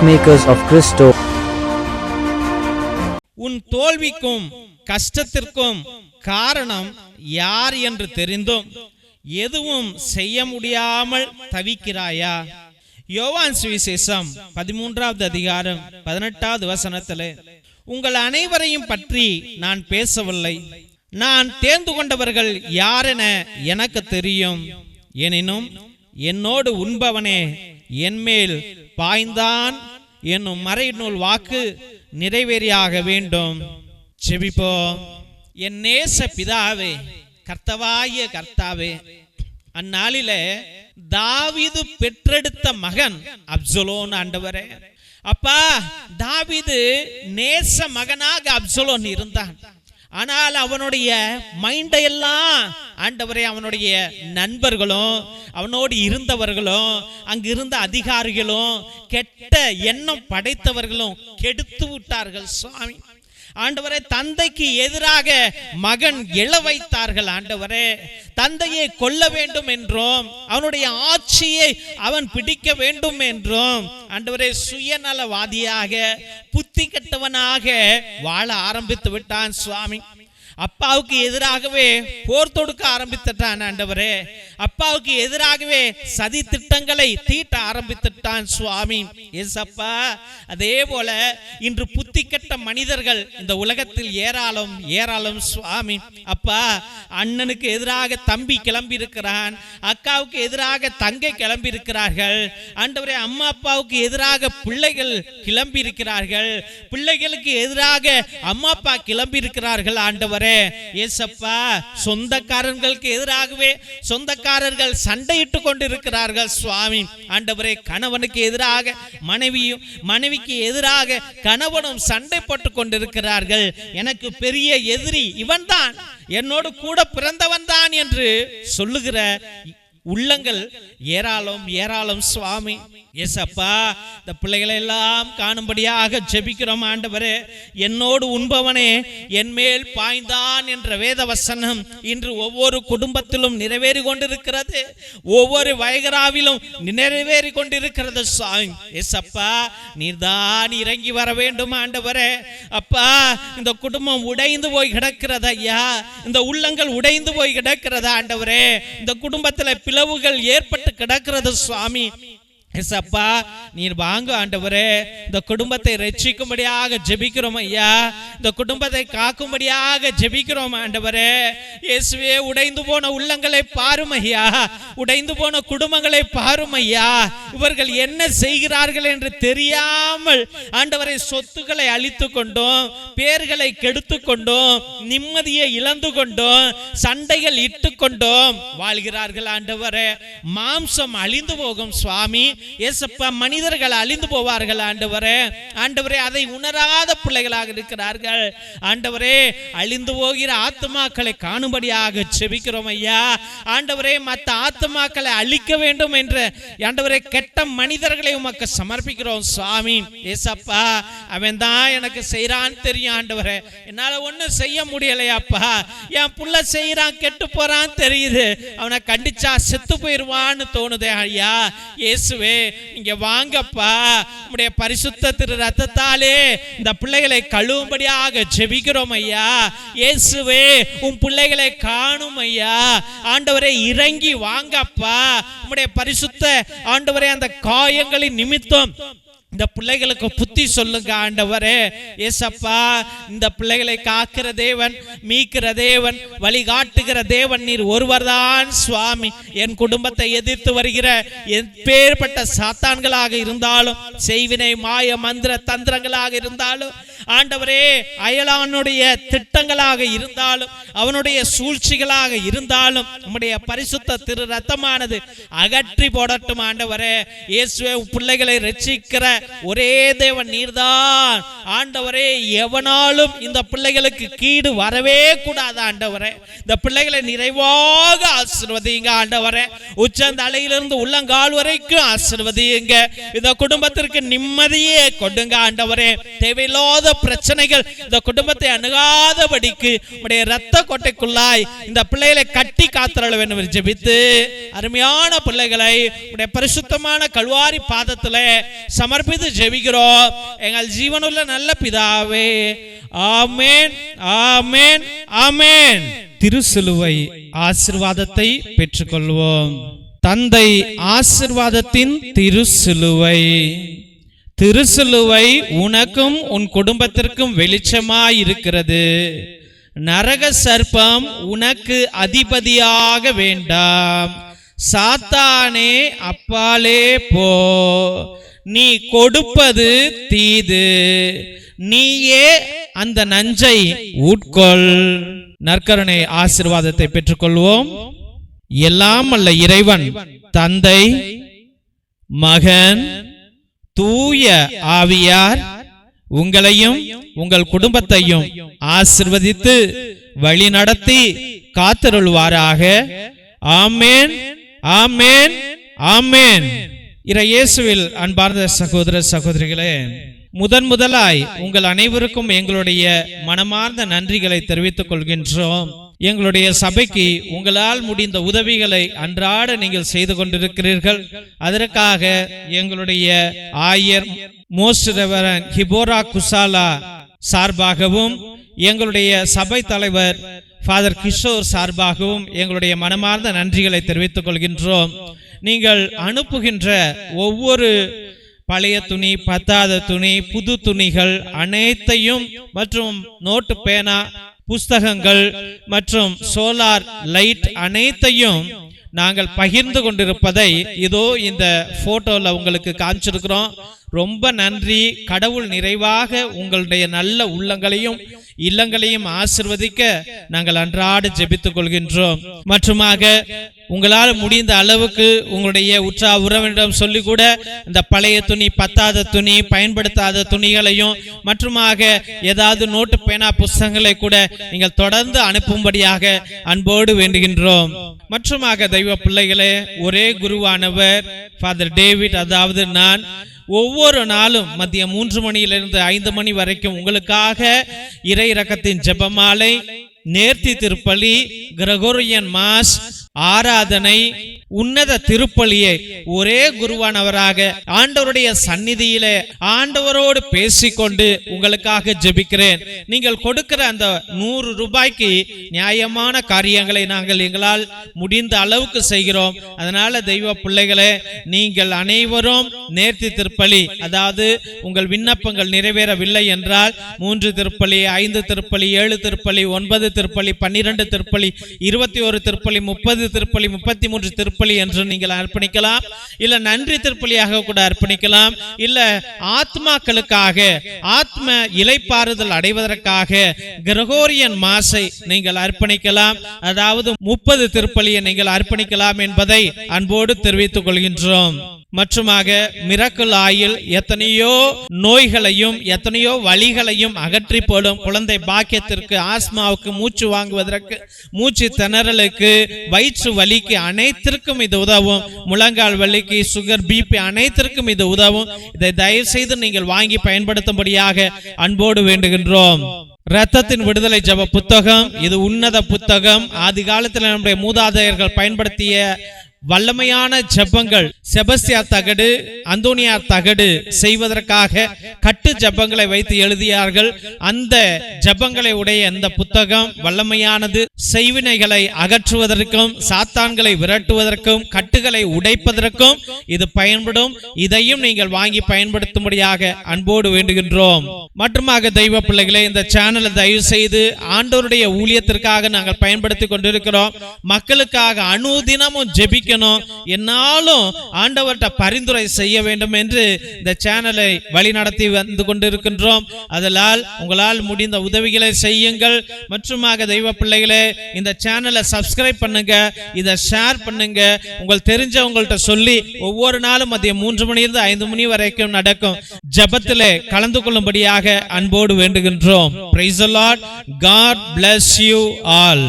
Peacemakers of Christo. உன் தோல்விக்கும் கஷ்டத்திற்கும் காரணம் யார் என்று தெரிந்தும் எதுவும் செய்ய முடியாமல் தவிக்கிறாயா? யோவான் சுவிசேஷம் 13வது அதிகாரம் 18வது வசனத்திலே, உங்கள் அனைவரையும் பற்றி நான் பேசவில்லை, நான் தேர்ந்து கொண்டவர்கள் யாரென எனக்கு தெரியும், எனினும் என்னோடு உண்பவனே என்மேல் பாய்ந்தான் என்னும் மறைநூல் வாக்கு நிறைவேறியாக வேண்டும். ஜெபிப்போம். என் நேச பிதாவே, கர்த்தவாகிய கர்த்தாவே, அந்நாளிலே தாவீது பெற்றெடுத்த மகன் அப்சலோன் ஆண்டவரே. அப்பா, தாவீது நேச மகனாக அப்சலோன் இருந்தான். ஆனால் அவனுடைய மைண்டையெல்லாம் ஆண்டவரே அவனுடைய நண்பர்களும் அவனோடு இருந்தவர்களும் அங்கு இருந்த அதிகாரிகளும் கெட்ட எண்ணம் படைத்தவர்களும் கெடுத்து விட்டார்கள் சுவாமி. ஆண்டவரே, தந்தைக்கு எதிராக மகன் எழ வைத்தார்கள். ஆண்டவரே, தந்தையை கொல்ல வேண்டும் என்றும் அவனுடைய ஆட்சியை அவன் பிடிக்க வேண்டும் என்றும் ஆண்டவரே சுயநலவாதியாக புத்தி கெட்டவனாக வாழ ஆரம்பித்து விட்டான் சுவாமி. அப்பாவுக்கு எதிராகவே போர் தொடுக்க ஆரம்பித்துட்டான் ஆண்டவரே. அப்பாவுக்கு எதிராகவே சதி திட்டங்களை தீட்ட ஆரம்பித்துட்டான் சுவாமி. ஏசப்பா, அதே போல இன்று புத்தி கெட்ட மனிதர்கள் இந்த உலகத்தில் ஏராளம் ஏராளம் சுவாமி. அப்பா, அண்ணனுக்கு எதிராக தம்பி கிளம்பி இருக்கிறான், அக்காவுக்கு எதிராக தங்கை கிளம்பி இருக்கிறார்கள். ஆண்டவரே, அம்மா அப்பாவுக்கு எதிராக பிள்ளைகள் கிளம்பி இருக்கிறார்கள், பிள்ளைகளுக்கு எதிராக அம்மா அப்பா கிளம்பி இருக்கிறார்கள். ஆண்டவரே, ஏசப்பா, சொந்தக்காரர்களுக்கு எதிராகவே சொந்தக்காரர்கள் சண்டையிட்டு கொண்டிருக்கிறார்கள் சுவாமி. ஆண்டவரே, கணவனுக்கு எதிராக மனைவியும் மனைவிக்கு எதிராக கணவனும் சண்டை போட்டு கொண்டிருக்கிறார்கள். எனக்கு பெரிய எதிரி இவன் தான், என்னோடு கூட பிறந்தவன் தான் என்று சொல்லுகிற உள்ளங்கள் ஏராளம் ஏராளம் சுவாமி. ஏசப்பா, இந்த பிள்ளைகளை எல்லாம் காணும்படியாக ஜெபிக்கிறோம் ஆண்டவரே. என்னோடு உண்பவனே என்மேல் பாய்ந்தான் என்ற வேத வசனம் இன்று ஒவ்வொரு குடும்பத்திலும் நிறைவேறி கொண்டிருக்கிறது, ஒவ்வொரு வயகராவிலும் நிறைவேறி கொண்டிருக்கிறது சுவாமி. ஏசப்பா, நீர்தான் இறங்கி வர வேண்டும் ஆண்டவரே. அப்பா, இந்த குடும்பம் உடைந்து போய் கிடக்கிறது ஐயா, இந்த உள்ளங்கள் உடைந்து போய் கிடக்கிறது ஆண்டவரே. இந்த குடும்பத்தில் பிளவுகள் ஏற்பட்டு கிடக்கிறது சுவாமி. ஏசப்பா, நீர் வாங்க ஆண்டவரே. இந்த குடும்பத்தை ரட்சிக்கும்படியாக ஜெபிக்கிறோம் ஐயா, இந்த குடும்பத்தை காக்கும்படியாக ஜெபிக்கிறோம் ஆண்டவரே. இயேசுவே, உடைந்து போன உள்ளங்களை பாரும் ஐயா, உடைந்து போன குடும்பங்களை பாரும் ஐயா. இவர்கள் என்ன செய்கிறார்கள் என்று தெரியாமல் ஆண்டவரை சொத்துக்களை அழித்து கொண்டோம், பேர்களை கெடுத்து கொண்டோம், நிம்மதியை இழந்து கொண்டோம், சண்டைகள் இட்டு கொண்டோம் வாழ்கிறார்கள் ஆண்டவரே. மாம்சம் அழிந்து போகும் சுவாமி. ஏசப்பா, மனிதர்கள் அழிந்து போவார்கள் ஆண்டவரே. ஆண்டவரே, அதை உணராத பிள்ளைகளாக இருக்கிறார்கள் ஆண்டவரே. அழிந்து போகிற ஆத்மாக்களை காணும்படியாக செபிக்கிறோம் ஐயா. ஆண்டவரே, மற்ற ஆத்மாக்களை அழிக்க வேண்டும் என்று ஆண்டவரே கெட்ட மனிதர்களை உமக்கு சமர்ப்பிக்கிறோம் சுவாமி. ஏசப்பா, அவன் தான் எனக்கு செய்யறான்னு தெரியும் ஆண்டவரே, என்னால ஒன்னும் செய்ய முடியலையாப்பா. என் புள்ள செய்யறான், கெட்டு போறான்னு தெரியுது, அவனை கண்டிச்சா செத்து போயிருவான்னு தோணுதே ஐயா. இயேசுவே, இங்க வாங்கப்பா, உம்முடைய பரிசுத்த திரு ரத்தத்தாலே இந்த பிள்ளைகளை கழுவும்படியாக ஜெபிக்கிறோம் ஐயா. இயேசுவே, உம் பிள்ளைகளை காணும் ஐயா. ஆண்டவரே, இறங்கி வாங்கப்பா. உம்முடைய பரிசுத்த ஆண்டவரே அந்த காயங்களின் நிமித்தம் இந்த பிள்ளைகளுக்கு புத்தி சொல்லுங்க ஆண்டவரே. ஏசப்பா, இந்த பிள்ளைகளை காக்கிற தேவன், மீட்கிற தேவன், வழிகாட்டுகிற தேவன் நீர் ஒருவர்தான் சுவாமி. என் குடும்பத்தை எதிர்த்து வருகிற எப்பேற்பட்ட சாத்தான்களாக இருந்தாலும், செய்வினை மாய மந்திர தந்திரங்களாக இருந்தாலும், ஆண்டவரே அயலானுடைய திட்டங்களாக இருந்தாலும், அவனுடைய சூழ்ச்சிகளாக இருந்தாலும், நம்முடைய பரிசுத்த திரு ரத்தமானது அகற்றி போடட்டும் ஆண்டவரே. இயேசுவே, பிள்ளைகளை ரட்சிக்கிற ஒரே தேவன் நீர்தான் ஆண்டவரே. எவனாலும் இந்த பிள்ளைகளுக்கு கீடு வரவே கூடாது ஆண்டவரே. இந்த பிள்ளைகளை நிறைவாக ஆசீர்வதிங்க ஆண்டவரே. உச்சந்தலையிலிருந்து உள்ளங்கால் வரைக்கும் ஆசீர்வதிங்க. இந்த குடும்பத்திற்கு நிம்மதியே கொடுங்க ஆண்டவரே. தேவையில்லாத பிரச்சனைகள் இந்த குடும்பத்தை அணுகாதபடிக்கு உம்முடைய இரத்த கொட்டைக்குள்ளாய் இந்த பிள்ளைகளை கட்டி காத்தருள வேண்டும் என்று ஜெபித்து அருமையான பிள்ளைகளை உம்முடைய பரிசுத்தமான கல்வாரி பாதத்திலே சமர்ப்பித்து ஜெபிக்கிறோம் எங்கள் ஜீவனுள்ள நல்ல பிதாவே. ஆமென், ஆமென், ஆமென். திருசிலுவை ஆசீர்வாதத்தை பெற்றுக்கொள்வோம். தந்தை ஆசீர்வாதத்தின் திருசிலுவை. திருசிலுவை உனக்கும் உன் குடும்பத்திற்கும் வெளிச்சமாய் இருக்கிறது. நரக சர்ப்பம் உனக்கு அதிபதியாக வேண்டாம். சாத்தானே அப்பாலே போ. நீ கொடுப்பது தீது, நீயே அந்த நஞ்சை உட்கொள். நற்கருணை ஆசீர்வாதத்தை பெற்றுக்கொள்வோம். எல்லாம் அல்ல இறைவன் தந்தை, மகன், தூய ஆவியார் உங்களையும் உங்கள் குடும்பத்தையும் ஆசீர்வதித்து வழி நடத்தி காத்தருள்வாராக. ஆமென், ஆமென், ஆமென். இயேசுவில் அன்பார்ந்த சகோதர சகோதரிகளே, முதலாய் உங்கள் அனைவருக்கும் எங்களுடைய மனமார்ந்த நன்றிகளை தெரிவித்துக் கொள்கின்றோம். எங்களுடைய சபைக்கு உங்களால் முடிந்த உதவிகளை அன்றாட நீங்கள் செய்து கொண்டிருக்கிறீர்கள். அதற்காக எங்களுடைய ஆயர் மோஸ்ட் ரெவரண்ட் ஹிபோரா குசாலா சார்பாகவும் எங்களுடைய சபை தலைவர் ஃபாதர் கிஷோர் சார்பாகவும் எங்களுடைய மனமார்ந்த நன்றிகளை தெரிவித்துக் கொள்கின்றோம். நீங்கள் அனுப்புகின்ற ஒவ்வொரு பழைய துணி, பத்தாத துணி, புது துணிகள் அனைத்தையும் மற்றும் நோட்டு, பேனா, புஸ்தகங்கள் மற்றும் சோலார் லைட் அனைத்தையும் நாங்கள் பகிர்ந்து கொண்டிருப்பதை இதோ இந்த போட்டோல உங்களுக்கு காமிச்சிருக்கிறோம். ரொம்ப நன்றி. கடவுள் நிறைவாக உங்களுடைய நல்ல உள்ளங்களையும் இல்லங்களையும் ஆசிர்வதிக்க நாங்கள் அன்றாட ஜெபித்துக் கொள்கின்றோம். மற்றுமாக உங்களால் முடிந்த அளவுக்கு உங்களுடைய உற்றா உறவினரிடம் சொல்லி கூட இந்த பழைய துணி, பத்தாத துணி, பயன்படுத்தாத துணிகளையும் மற்றுமாக ஏதாவது நோட்டு, பேனா, புஸ்தகங்களை கூட நீங்கள் தொடர்ந்து அனுப்பும்படியாக அன்போடு வேண்டுகின்றோம். மற்றுமாக தெய்வ பிள்ளைகளே, ஒரே குருவானவர் ஃபாதர் டேவிட், அதாவது நான் ஒவ்வொரு நாளும் மதியம் 3 மணியிலிருந்து 5 மணி வரைக்கும் உங்களுக்காக இறை இரக்கத்தின் ஜெபமாலை, நேர்த்தி திருப்பலி, கிரகோரியன் மாஸ், ஆராதனை, உன்னத திருப்பலியை ஒரே குருவானவராக ஆண்டவருடைய சந்நிதியிலே ஆண்டவரோடு பேசிக்கொண்டு உங்களுக்காக ஜெபிக்கிறேன். நீங்கள் கொடுக்கிற அந்த 100 ரூபாய்க்கு நியாயமான காரியங்களை நாங்கள் எங்களால் முடிந்த அளவுக்கு செய்கிறோம். அதனால தெய்வ பிள்ளைகளே, நீங்கள் அனைவரும் நேர்த்தி திருப்பலி, அதாவது உங்கள் விண்ணப்பங்கள் நிறைவேறவில்லை என்றால் 3 திருப்பலி, 5 திருப்பலி, 7 திருப்பலி, 9 திருப்பலி, 12 திருப்பலி, 21 திருப்பலி, 30 திருப்பலி, 33 திருப்பலி என்று நீங்கள் அர்ப்பணிக்கலாம். இல்ல நன்றி திருப்பலியாக கூட அர்ப்பணிக்கலாம். இல்ல ஆத்மாக்களுக்காக, ஆத்ம இளைப்பாறுதல் அடைவதற்காக கிரகோரியன் மாஸை நீங்கள் அர்ப்பணிக்கலாம். அதாவது 30 திருப்பலியை நீங்கள் அர்ப்பணிக்கலாம் என்பதை அன்போடு தெரிவித்துக் கொள்கின்றோம். மற்றுமாக மிரக்கல் ஆயில் எத்தனையோ நோய்களையும் எத்தனையோ வலிகளையும் அகற்றி போடும் குழந்தை பாக்கியத்திற்கு, ஆஸ்மாவுக்கு, மூச்சு வாங்குவதற்கு, மூச்சு திணறலுக்கு, வயிற்று வலிக்கு அனைத்திற்கும் இது உதவும். முழங்கால் வலிக்கு, சுகர், பிபி அனைத்திற்கும் இது உதவும். இதை தயவு செய்து நீங்கள் வாங்கி பயன்படுத்தும்படியாக அன்போடு வேண்டுகின்றோம். இரத்தத்தின் விடுதலை ஜெப புத்தகம், இது உன்னத புத்தகம். ஆதி காலத்தில் நம்முடைய மூதாதையர்கள் பயன்படுத்திய வல்லமையான ஜெபங்கள், செபஸ்தியார் தகடு, அந்தோனியார் தகடு செய்வதற்காக கட்டு ஜெபங்களை வைத்து எழுதியார்கள். அந்த ஜெபங்களை உடைய இந்த புத்தகம் வல்லமையானது. செய்வினைகளை அகற்றுவதற்கும், சாத்தான்களை விரட்டுவதற்கும், கட்டுகளை உடைப்பதற்கும் இது பயன்படும். இதையும் நீங்கள் வாங்கி பயன்படுத்தும்படியாக அன்போடு வேண்டுகின்றோம். மற்றுமாக தெய்வ பிள்ளைகளே, இந்த சேனலை தயவு செய்து ஆண்டவருடைய ஊழியத்திற்காக நாங்கள் பயன்படுத்தி கொண்டிருக்கிறோம். மக்களுக்காக அனுதினமும் ஜெபிக்க, என்னாலும் ஆண்டவர்கிட்ட பரிந்துரை செய்ய வேண்டும் என்று இந்த சேனலை வழி நடத்தி வந்து கொண்டிருக்கின்றோம். அதனால் உங்களால் முடிந்த உதவிகளை செய்யுங்கள். மற்றுமாக தெய்வ பிள்ளைகளே, இந்த சேனலை சப்ஸ்கிரைப் பண்ணுங்க, இதை ஷேர் பண்ணுங்க. உங்கள் தெரிஞ்சவங்கள்ட்ட சொல்லி ஒவ்வொரு நாளும் மதியம் 3 மணியிலிருந்து 5 மணி வரைக்கும் நடக்கும் ஜெபத்திலே கலந்து கொள்ளும்படியாக அன்போடு வேண்டுகின்றோம். Praise the Lord. God bless you all.